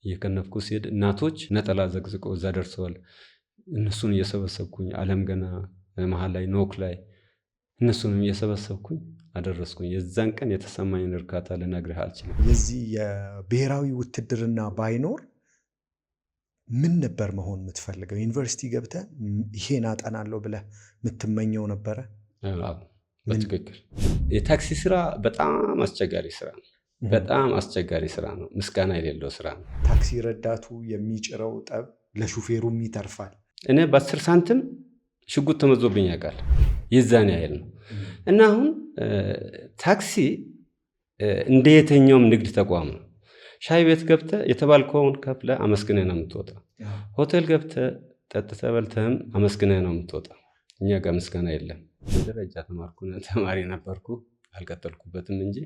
የከነፍኩ ሲሄድ እናቶች ነጠላ ዘቅዝቀው እዛ ደርሰዋል። እነሱን እየሰበሰብኩኝ ዓለም ገና መሃል ላይ ኖክ ላይ እነሱንም እየሰበሰብኩኝ አደረስኩኝ። የዛን ቀን የተሰማኝን እርካታ ልነግርህ አልችልም። የዚህ የብሔራዊ ውትድርና ባይኖር ምን ነበር መሆን የምትፈልገው? ዩኒቨርሲቲ ገብተህ ይሄን አጠናለሁ ብለህ የምትመኘው ነበረ? በትክክል። የታክሲ ስራ በጣም አስቸጋሪ ስራ ነው። በጣም አስቸጋሪ ስራ ነው። ምስጋና የሌለው ስራ ነው። ታክሲ ረዳቱ የሚጭረው ጠብ ለሹፌሩም ይተርፋል። እኔ በ10 ሳንቲም ሽጉጥ ተመዞብኝ ያውቃል። የዛን ያህል ነው። እና አሁን ታክሲ እንደ የትኛውም ንግድ ተቋም ነው። ሻይ ቤት ገብተህ የተባልከውን ከፍለህ አመስግነህ ነው የምትወጣው። ሆቴል ገብተህ ጠጥተህ በልተህም አመስግነህ ነው የምትወጣው። እኛ ጋር ምስጋና የለም። በደረጃ ተማሪ ነበርኩ፣ አልቀጠልኩበትም እንጂ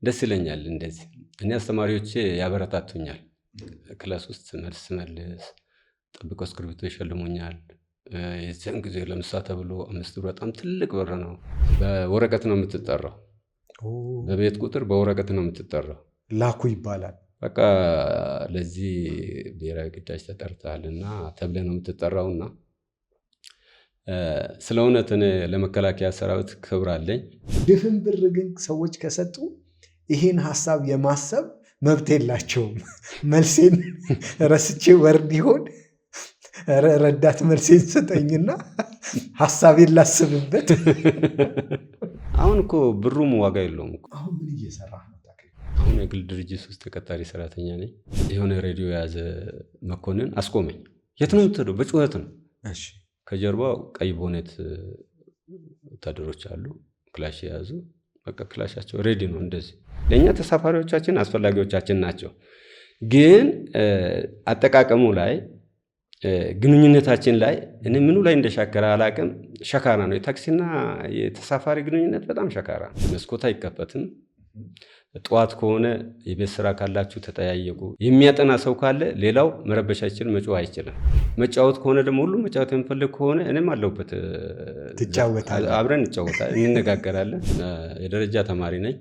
ደስ ይለኛል። እንደዚህ እኔ አስተማሪዎቼ ያበረታቱኛል። ክላስ ውስጥ መልስ መልስ ጠብቆ እስክሪብቶ ይሸልሙኛል። የዚያን ጊዜ ለምሳ ተብሎ 5 ብር በጣም ትልቅ ብር ነው። በወረቀት ነው የምትጠራው። በቤት ቁጥር በወረቀት ነው የምትጠራው። ላኩ ይባላል። በቃ ለዚህ ብሔራዊ ግዳጅ ተጠርተሃልና ተብለህ ነው የምትጠራውና ስለ እውነት እኔ ለመከላከያ ሰራዊት ክብር አለኝ። ድፍን ብር ግን ሰዎች ከሰጡ ይሄን ሀሳብ የማሰብ መብት የላቸውም። መልሴን ረስቼ ወርድ ይሆን ረዳት መልሴን ስጠኝና ሀሳቤን ላስብበት። አሁን እኮ ብሩም ዋጋ የለውም እኮ። አሁን ምን እየሰራህ ነው? አሁን የግል ድርጅት ውስጥ ተቀጣሪ ሰራተኛ ነኝ። የሆነ ሬዲዮ የያዘ መኮንን አስቆመኝ። የት ነው የምትሄደው? በጩኸት ነው። እሺ። ከጀርባው ቀይ ቦኔት ወታደሮች አሉ፣ ክላሽ የያዙ። በቃ ክላሻቸው ሬዲ ነው። እንደዚህ ለእኛ ተሳፋሪዎቻችን አስፈላጊዎቻችን ናቸው። ግን አጠቃቀሙ ላይ ግንኙነታችን ላይ እኔ ምኑ ላይ እንደሻከረ አላቅም። ሸካራ ነው። የታክሲና የተሳፋሪ ግንኙነት በጣም ሸካራ። መስኮት አይከፈትም። ጠዋት ከሆነ የቤት ስራ ካላችሁ ተጠያየቁ። የሚያጠና ሰው ካለ ሌላው መረበሽ አይችልም፣ መጮህ አይችልም። መጫወት ከሆነ ደግሞ ሁሉም መጫወት የሚፈልግ ከሆነ እኔም አለሁበት፣ አብረን እንጫወታለን፣ እንነጋገራለን። የደረጃ ተማሪ ነኝ።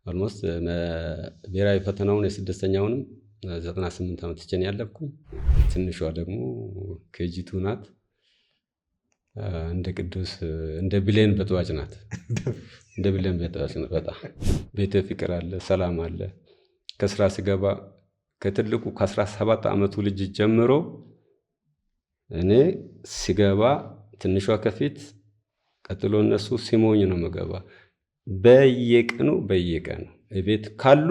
ኦልሞስት ብሔራዊ ፈተናውን የ6ኛውንም 98 ዓመት ያለፍኩኝ። ትንሿ ደግሞ ኬጂቱ ናት። እንደ ቅዱስ እንደ ብሌን በጥዋጭ ናት። እንደ ብሌን በጥዋጭ ናት። በጣም ቤተ ፍቅር አለ፣ ሰላም አለ። ከስራ ስገባ ከትልቁ ከ17 ዓመቱ ልጅ ጀምሮ እኔ ሲገባ ትንሿ ከፊት ቀጥሎ እነሱ ሲሞኝ ነው መገባ። በየቀኑ ቤት ካሉ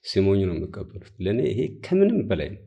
ሲሞኝ ነው የሚቀበሉት። ለኔ ይሄ ከምንም በላይ ነው።